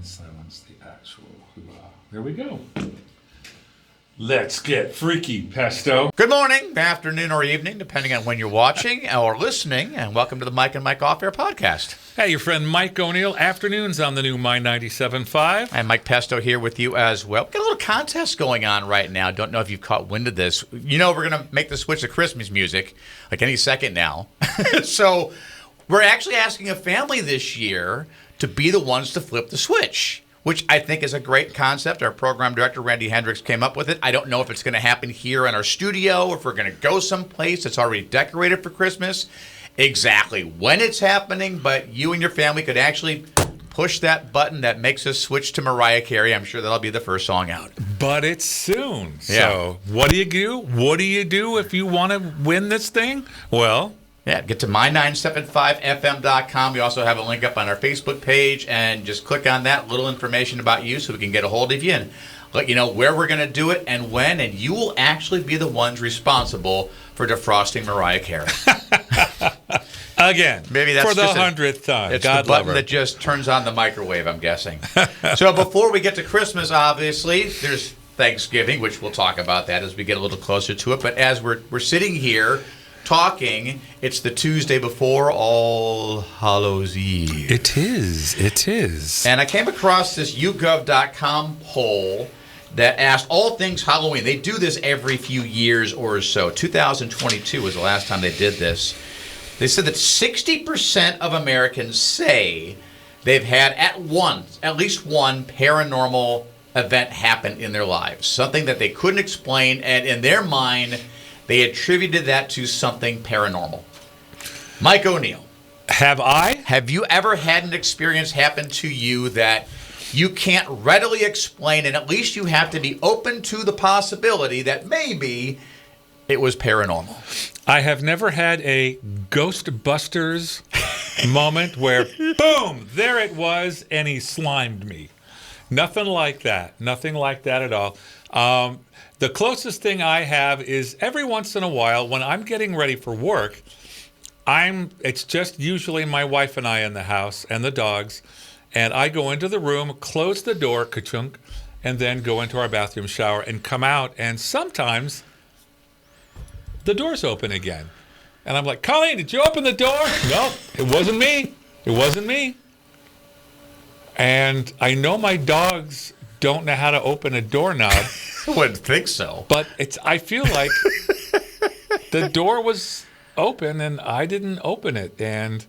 and silence the actual hoorah. There we go. Let's get freaky, Pesto. Good morning, afternoon, or evening, depending on when you're watching or listening, and welcome to the Mike and Mike Off Air podcast. Hey, your friend Mike O'Neill. Afternoons on the new My 97.5. And Mike Pesto here with you as well. We've got a little contest going on right now. Don't know if you've caught wind of this. You know we're going to make the switch to Christmas music like any second now. So we're actually asking a family this year to be the ones to flip the switch, which I think is a great concept. Our program director, Randy Hendricks, came up with it. I don't know if it's going to happen here in our studio, or if we're going to go someplace that's already decorated for Christmas. Exactly when it's happening, but you and your family could actually push that button that makes us switch to Mariah Carey. I'm sure that'll be the first song out. But it's soon. Yeah. So what do you do? What do you do if you want to win this thing? Well, yeah, get to my975fm.com. We also have a link up on our Facebook page, and just click on that, little information about you so we can get a hold of you and let you know where we're going to do it and when, and you will actually be the ones responsible for defrosting Mariah Carey. Again, maybe that's for the just 100th time. It's God the button love her. that just turns on the microwave, I'm guessing. So before we get to Christmas, obviously, there's Thanksgiving, which we'll talk about that as we get a little closer to it. But as we're sitting here talking, it's the Tuesday before All Hallows Eve. It is. And I came across this YouGov.com poll that asked all things Halloween. They do this every few years or so. 2022 was the last time they did this. They said that 60% of Americans say they've had at least one paranormal event happen in their lives. Something that they couldn't explain, and in their mind, they attributed that to something paranormal. Mike O'Neill. Have I? Have you ever had an experience happen to you that you can't readily explain, and at least you have to be open to the possibility that maybe it was paranormal? I have never had a Ghostbusters moment where, boom, there it was, and he slimed me. Nothing like that. Nothing like that at all. The closest thing I have is every once in a while when I'm getting ready for work, it's just usually my wife and I in the house and the dogs, and I go into the room, close the door, ka-chunk, and then go into our bathroom shower and come out, and sometimes the door's open again. And I'm like, Colleen, did you open the door? No, it wasn't me. It wasn't me. And I know my dogs don't know how to open a doorknob. I wouldn't think so. But I feel like the door was open and I didn't open it. And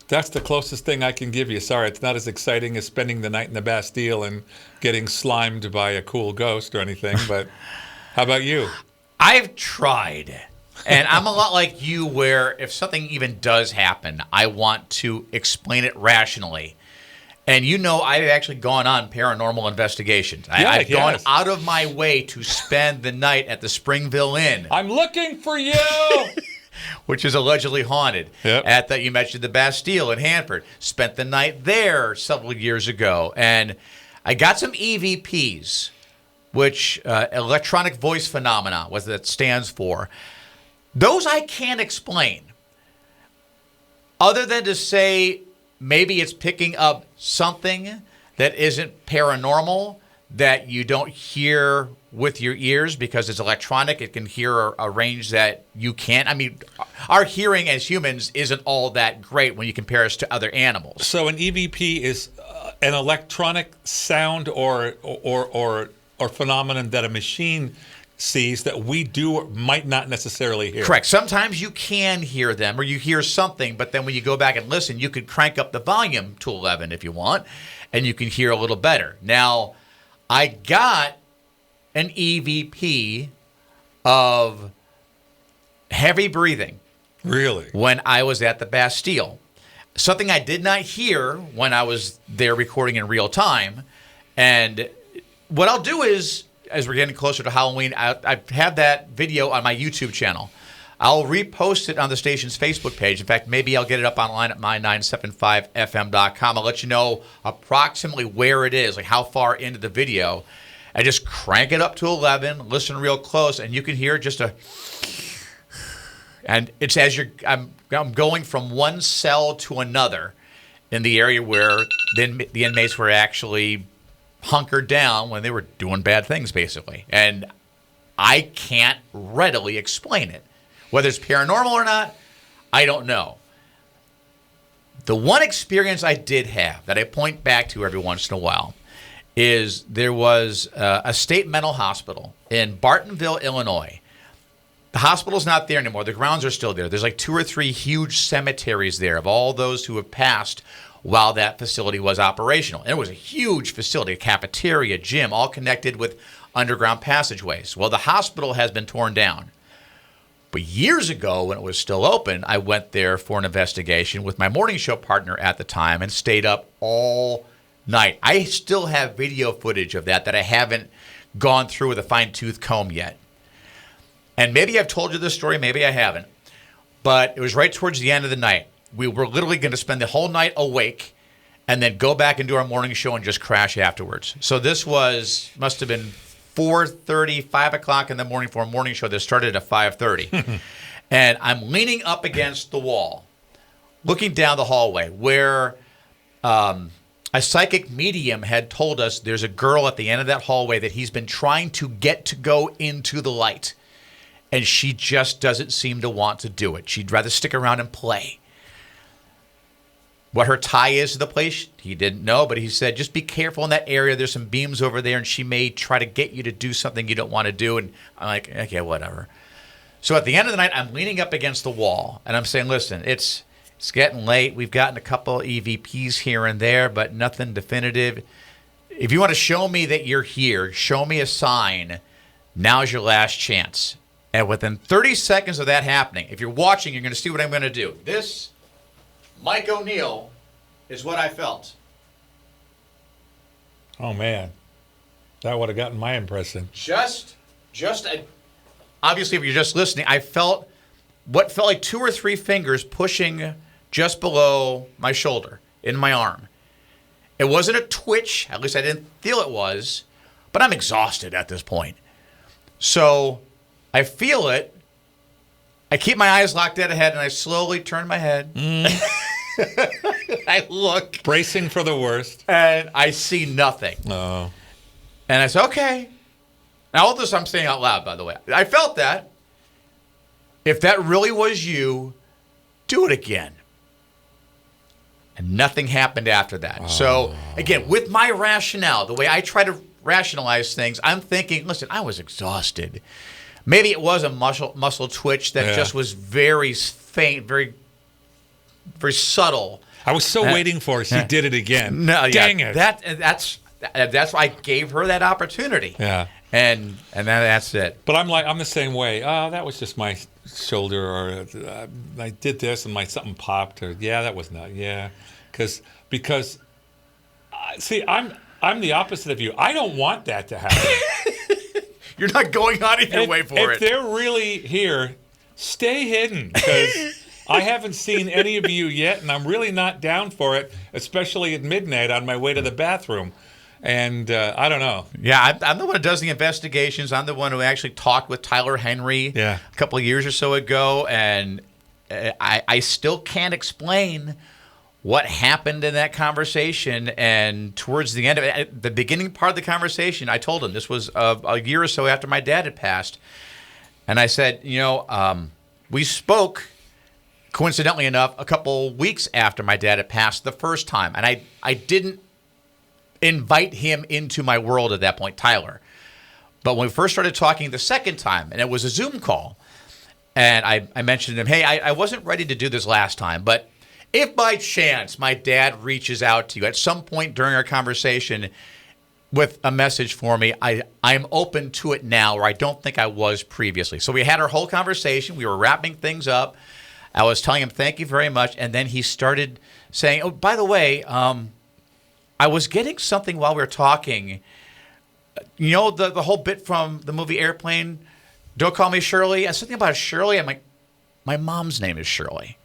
that's the closest thing I can give you. Sorry, it's not as exciting as spending the night in the Bastille and getting slimed by a cool ghost or anything. But how about you? I've tried. And I'm a lot like you, where if something even does happen, I want to explain it rationally. And you know, I've actually gone on paranormal investigations. I've gone out of my way to spend the night at the Springville Inn. I'm looking for you! Which is allegedly haunted. Yep. You mentioned the Bastille in Hanford. Spent the night there several years ago. And I got some EVPs, which electronic voice phenomena, what that stands for. Those I can't explain, other than to say maybe it's picking up something that isn't paranormal, that you don't hear with your ears because it's electronic. It can hear a range that you can't. I mean, our hearing as humans isn't all that great when you compare us to other animals. So an EVP is an electronic sound or phenomenon that a machine sees that we do or might not necessarily hear. Correct. Sometimes you can hear them, or you hear something, but then when you go back and listen, you could crank up the volume to 11 if you want, and you can hear a little better. Now, I got an EVP of heavy breathing. Really? When I was at the Bastille. Something I did not hear when I was there recording in real time. And what I'll do is, as we're getting closer to Halloween, I have that video on my YouTube channel. I'll repost it on the station's Facebook page. In fact, maybe I'll get it up online at my975fm.com. I'll let you know approximately where it is, like how far into the video. I just crank it up to 11, listen real close, and you can hear just a... And it's as I'm going from one cell to another, in the area where the inmates were actually hunkered down when they were doing bad things, basically. And I can't readily explain it. Whether it's paranormal or not, I don't know. The one experience I did have that I point back to every once in a while is there was a state mental hospital in Bartonville, Illinois. The hospital's not there anymore. The grounds are still there. There's like 2 or 3 huge cemeteries there of all those who have passed while that facility was operational. And it was a huge facility, a cafeteria, gym, all connected with underground passageways. Well, the hospital has been torn down. But years ago, when it was still open, I went there for an investigation with my morning show partner at the time and stayed up all night. I still have video footage of that I haven't gone through with a fine-tooth comb yet. And maybe I've told you this story, maybe I haven't. But it was right towards the end of the night. We were literally going to spend the whole night awake and then go back and do our morning show and just crash afterwards. So this must have been 4:30, 5 o'clock in the morning for a morning show that started at 5:30. And I'm leaning up against the wall, looking down the hallway where a psychic medium had told us there's a girl at the end of that hallway that he's been trying to get to go into the light. And she just doesn't seem to want to do it. She'd rather stick around and play. What her tie is to the place, he didn't know, but he said, just be careful in that area. There's some beams over there, and she may try to get you to do something you don't want to do. And I'm like, okay, whatever. So at the end of the night, I'm leaning up against the wall, and I'm saying, listen, it's getting late. We've gotten a couple EVPs here and there, but nothing definitive. If you want to show me that you're here, show me a sign. Now's your last chance. And within 30 seconds of that happening, if you're watching, you're going to see what I'm going to do. This, Mike O'Neill, is what I felt. Oh, man. That would have gotten my impression. Obviously, if you're just listening, I felt what felt like 2 or 3 fingers pushing just below my shoulder, in my arm. It wasn't a twitch, at least I didn't feel it was, but I'm exhausted at this point. So I feel it. I keep my eyes locked dead ahead, and I slowly turn my head. I look. Bracing for the worst. And I see nothing. Oh. And I said, okay. Now, all this I'm saying out loud, by the way. I felt that. If that really was you, do it again. And nothing happened after that. Oh. So, again, with my rationale, the way I try to rationalize things, I'm thinking, listen, I was exhausted. Maybe it was a muscle twitch that just was very faint, very, very subtle. I was so waiting for it. She did it again. No, Dang it. That's why I gave her that opportunity. Yeah. And then that's it. But I'm the same way. Oh, that was just my shoulder, or I did this and my something popped, or that was not. Yeah, because see, I'm the opposite of you. I don't want that to happen. You're not going out of your way for it. If they're really here, stay hidden, because I haven't seen any of you yet, and I'm really not down for it, especially at midnight on my way to the bathroom. And I don't know. Yeah, I'm the one who does the investigations. I'm the one who actually talked with Tyler Henry a couple of years or so ago, and I still can't explain what happened in that conversation. And towards the end of it, the beginning part of the conversation, I told him this was a year or so after my dad had passed. And I said, we spoke, coincidentally enough, a couple weeks after my dad had passed the first time. And I didn't invite him into my world at that point, Tyler. But when we first started talking the second time, and it was a Zoom call, and I mentioned to him, hey, I wasn't ready to do this last time, but if by chance my dad reaches out to you at some point during our conversation with a message for me, I'm open to it now, where I don't think I was previously. So we had our whole conversation. We were wrapping things up. I was telling him thank you very much, and then he started saying, oh, by the way, I was getting something while we were talking. You know, the whole bit from the movie Airplane, Don't Call Me Shirley? And something about Shirley. I'm like, my mom's name is Shirley.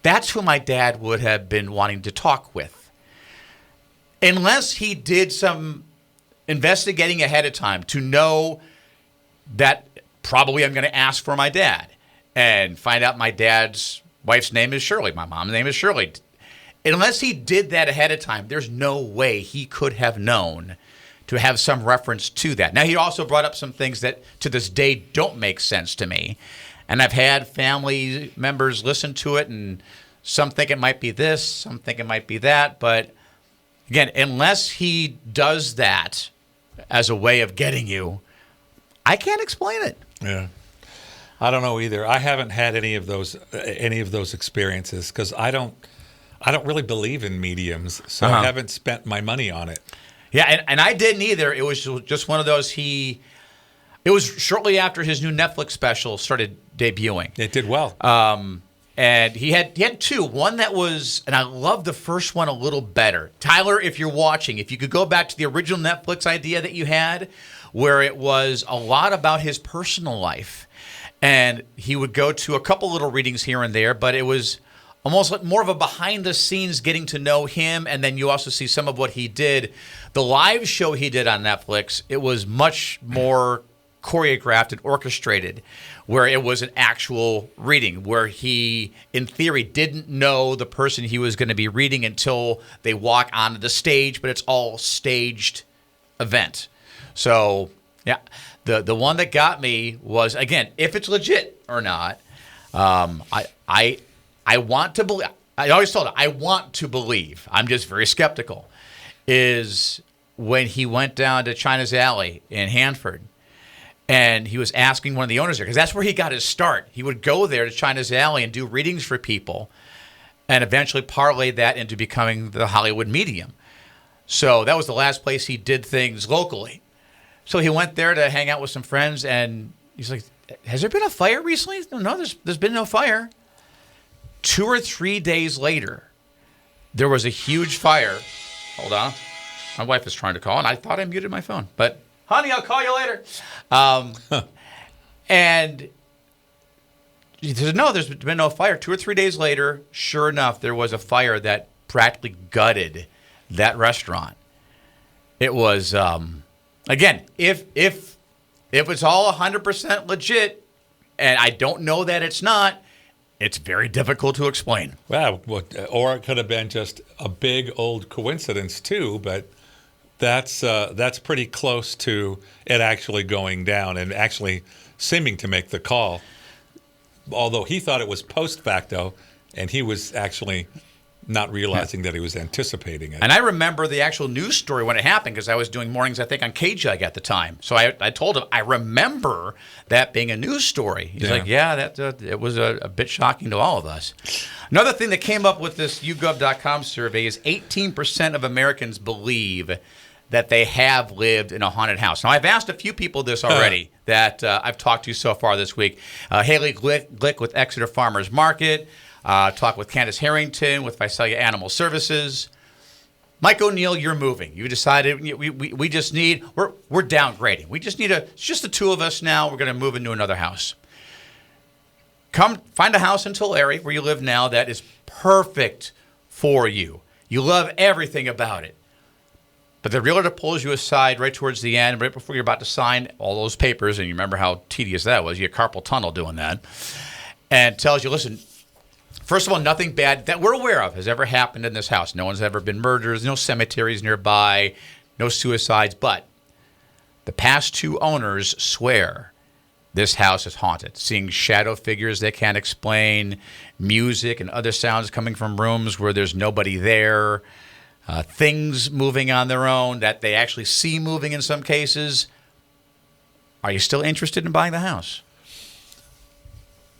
That's who my dad would have been wanting to talk with. Unless he did some investigating ahead of time to know that probably I'm going to ask for my dad and find out my dad's wife's name is Shirley. My mom's name is Shirley. unless he did that ahead of time, there's no way he could have known to have some reference to that. Now, he also brought up some things that to this day don't make sense to me. And I've had family members listen to it, and some think it might be this, some think it might be that. But again, unless he does that as a way of getting you, I can't explain it. Yeah. I don't know either. I haven't had any of those experiences because I don't really believe in mediums, so I haven't spent my money on it. Yeah, and I didn't either. It was just one of those. It was shortly after his new Netflix special started debuting. It did well. And he had two. One that was, and I love the first one a little better. Tyler, if you're watching, if you could go back to the original Netflix idea that you had, where it was a lot about his personal life. And he would go to a couple little readings here and there, but it was almost like more of a behind the scenes getting to know him. And then you also see some of what he did. The live show he did on Netflix, it was much more choreographed and orchestrated, where it was an actual reading, where he, in theory, didn't know the person he was going to be reading until they walk onto the stage, but it's all staged event. So, yeah. The one that got me was, again, if it's legit or not. I want to believe. I always told him I want to believe. I'm just very skeptical. Is when he went down to China's Alley in Hanford, and he was asking one of the owners there, because that's where he got his start. He would go there to China's Alley and do readings for people, and eventually parlay that into becoming the Hollywood medium. So that was the last place he did things locally. So he went there to hang out with some friends, and he's like, has there been a fire recently? No, there's been no fire. 2 or 3 days later, there was a huge fire. Hold on. My wife is trying to call, and I thought I muted my phone. But, honey, I'll call you later. And he said, no, there's been no fire. 2 or 3 days later, sure enough, there was a fire that practically gutted that restaurant. It was... Again, if it's all 100% legit, and I don't know that it's not, it's very difficult to explain. Well, or it could have been just a big old coincidence too, but that's pretty close to it actually going down and actually seeming to make the call. Although he thought it was post facto, and he was actually not realizing that he was anticipating it. And I remember the actual news story when it happened, because I was doing mornings, I think, on KJUG at the time. So I told him, I remember that being a news story. He's like, yeah, it was a bit shocking to all of us. Another thing that came up with this YouGov.com survey is 18% of Americans believe that they have lived in a haunted house. Now, I've asked a few people this already that I've talked to so far this week. Haley Glick with Exeter Farmers Market. Talk with Candace Harrington with Visalia Animal Services. Mike O'Neill, you're moving. You decided we just need, we're downgrading. We just need it's just the two of us now. We're going to move into another house. Come find a house in Tulare where you live now that is perfect for you. You love everything about it. But the realtor pulls you aside right towards the end, right before you're about to sign all those papers, and you remember how tedious that was. You had carpal tunnel doing that. And tells you, listen, first of all, nothing bad that we're aware of has ever happened in this house. No one's ever been murdered. There's no cemeteries nearby, no suicides. But the past 2 owners swear this house is haunted, seeing shadow figures they can't explain, music and other sounds coming from rooms where there's nobody there, things moving on their own that they actually see moving in some cases. Are you still interested in buying the house?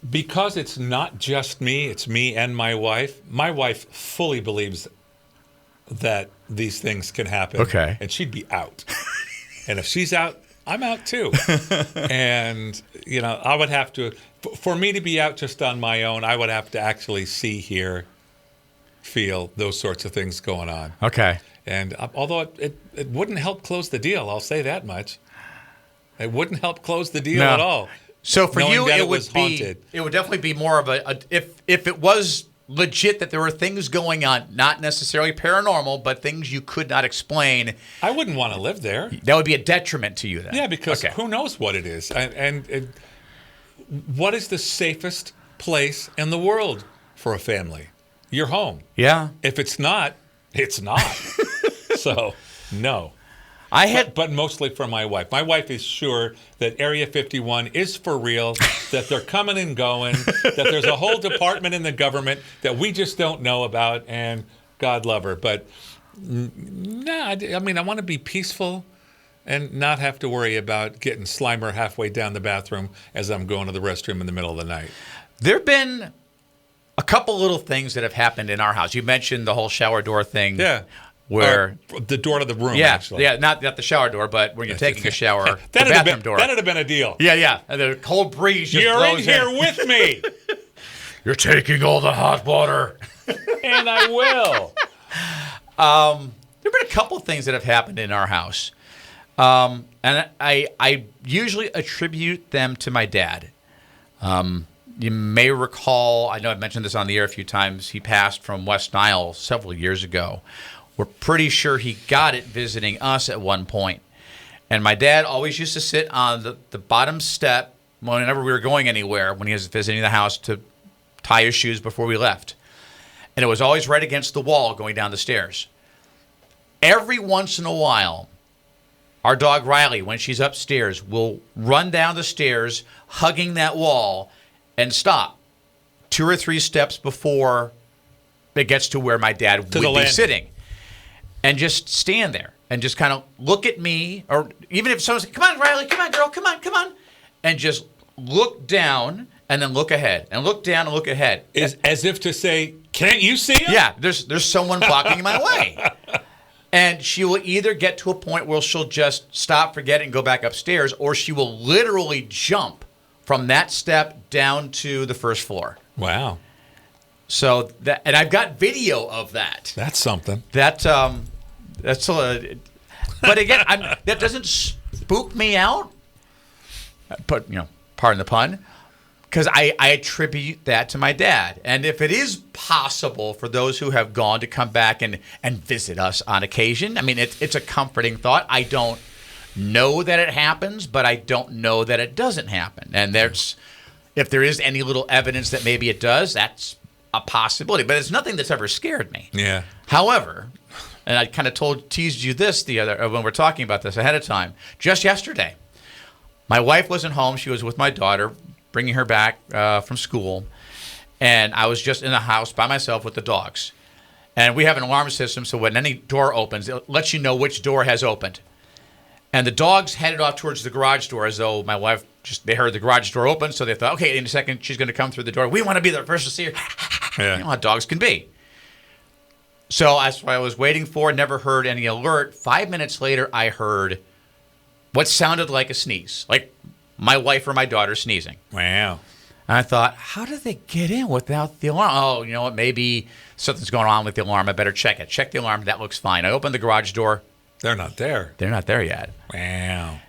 Because it's not just me, it's me and my wife. My wife fully believes that these things can happen. Okay. And she'd be out. And if she's out, I'm out too. And, I would have to, for me to be out just on my own, I would have to actually see, hear, feel those sorts of things going on. Okay. And although it wouldn't help close the deal, I'll say that much. It wouldn't help close the deal at all. So for you, it would definitely be more of if it was legit that there were things going on, not necessarily paranormal, but things you could not explain. I wouldn't want to live there. That would be a detriment to you then. Yeah, because who knows what it is. And what is the safest place in the world for a family? you're home. Yeah. If it's not, it's not. So, no. But mostly for my wife. My wife is sure that Area 51 is for real, that they're coming and going, that there's a whole department in the government that we just don't know about, and God love her. But, no, I mean, I want to be peaceful and not have to worry about getting Slimer halfway down the bathroom as I'm going to the restroom in the middle of the night. There have been a couple little things that have happened in our house. You mentioned the whole shower door thing. Yeah. Where the door to the room, yeah, actually. Yeah, not the shower door, but when you're taking a shower, the that'd bathroom door. That'd have been a deal. Yeah. And the cold breeze just You're blows in here with me. You're taking all the hot water. And I will. There have been a couple of things that have happened in our house. And I usually attribute them to my dad. You may recall, I know I've mentioned this on the air a few times, he passed from West Nile several years ago. We're pretty sure he got it visiting us at one point. And my dad always used to sit on the bottom step whenever we were going anywhere when he was visiting the house to tie his shoes before we left. And it was always right against the wall going down the stairs. Every once in a while, our dog Riley, when she's upstairs, will run down the stairs hugging that wall and stop 2 or 3 steps before it gets to where my dad would be sitting. And just stand there and just kind of look at me, or even if someone's like, come on, Riley, come on, girl, come on. And just look down and then look ahead and look down and look ahead. As if to say, can't you see him? Yeah, there's someone blocking my way. And she will either get to a point where she'll just stop, forget it, and go back upstairs, or she will literally jump from that step down to the first floor. Wow. So and I've got video of that. That's something. But again, that doesn't spook me out. But pardon the pun, because I attribute that to my dad. And if it is possible for those who have gone to come back and visit us on occasion, I mean, it's a comforting thought. I don't know that it happens, but I don't know that it doesn't happen. And if there is any little evidence that maybe it does, that's a possibility. But it's nothing that's ever scared me. Yeah. However, and I kind of teased you this when we're talking about this ahead of time, just yesterday, my wife wasn't home. She was with my daughter, bringing her back from school. And I was just in the house by myself with the dogs. And we have an alarm system, so when any door opens, it lets you know which door has opened. And the dogs headed off towards the garage door as though my wife they heard the garage door open, so they thought, okay, in a second she's going to come through the door. We want to be the first to see her. Yeah. You know how dogs can be. So that's what I was waiting for, never heard any alert. 5 minutes later, I heard what sounded like a sneeze, like my wife or my daughter sneezing. Wow. And I thought, how did they get in without the alarm? Oh, you know what? Maybe something's going on with the alarm. I better check it. Check the alarm. That looks fine. I opened the garage door. They're not there. They're not there yet. Wow.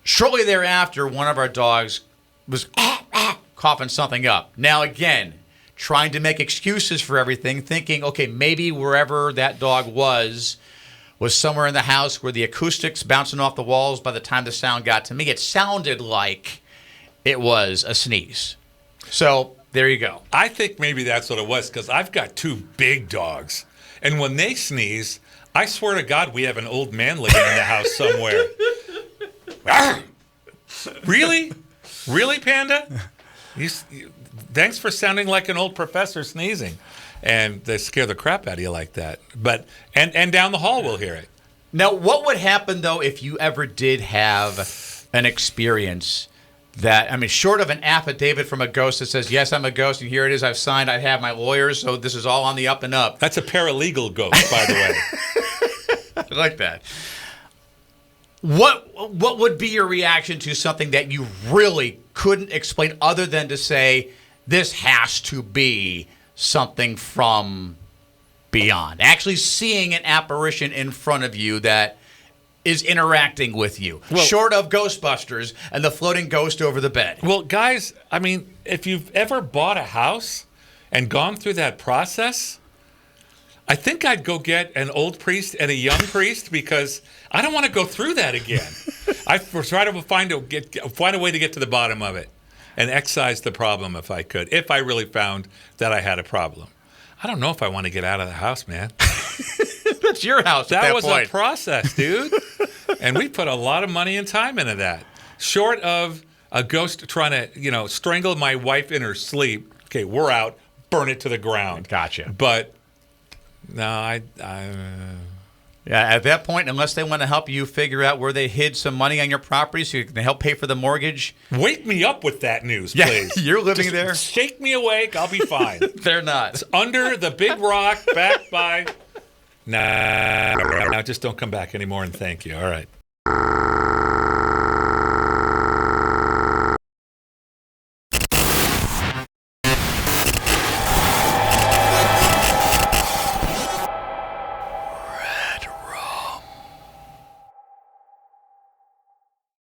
Shortly thereafter, one of our dogs was coughing something up. Now, again, trying to make excuses for everything, thinking, okay, maybe wherever that dog was somewhere in the house where the acoustics bouncing off the walls by the time the sound got to me. It sounded like it was a sneeze. So there you go. I think maybe that's what it was, because I've got 2 big dogs. And when they sneeze, I swear to God, we have an old man living in the house somewhere. Really? Really, Panda? Thanks for sounding like an old professor sneezing. And they scare the crap out of you like that. But and down the hall we'll hear it. Now, what would happen, though, if you ever did have an experience that, I mean, short of an affidavit from a ghost that says, yes, I'm a ghost, and here it is, I've signed, I have my lawyers, so this is all on the up and up. That's a paralegal ghost, by the way. I like that. What would be your reaction to something that you really couldn't explain other than to say, this has to be something from beyond? Actually seeing an apparition in front of you that is interacting with you, short of Ghostbusters and the floating ghost over the bed. Well, guys, I mean, if you've ever bought a house and gone through that process, I think I'd go get an old priest and a young priest, because I don't want to go through that again. I try to find a way to get to the bottom of it and excise the problem if I could, if I really found that I had a problem. I don't know if I want to get out of the house, man. That's your house at that was point. a process, dude. And we put a lot of money and time into that. Short of a ghost trying to, strangle my wife in her sleep. Okay, we're out. Burn it to the ground. Gotcha. But no, Yeah, at that point, unless they want to help you figure out where they hid some money on your property so you can help pay for the mortgage. Wake me up with that news, Yeah, please. you're living Just there. Shake me awake. I'll be fine. They're not. It's under the big rock, backed by. Nah, just don't come back anymore and thank you. All right.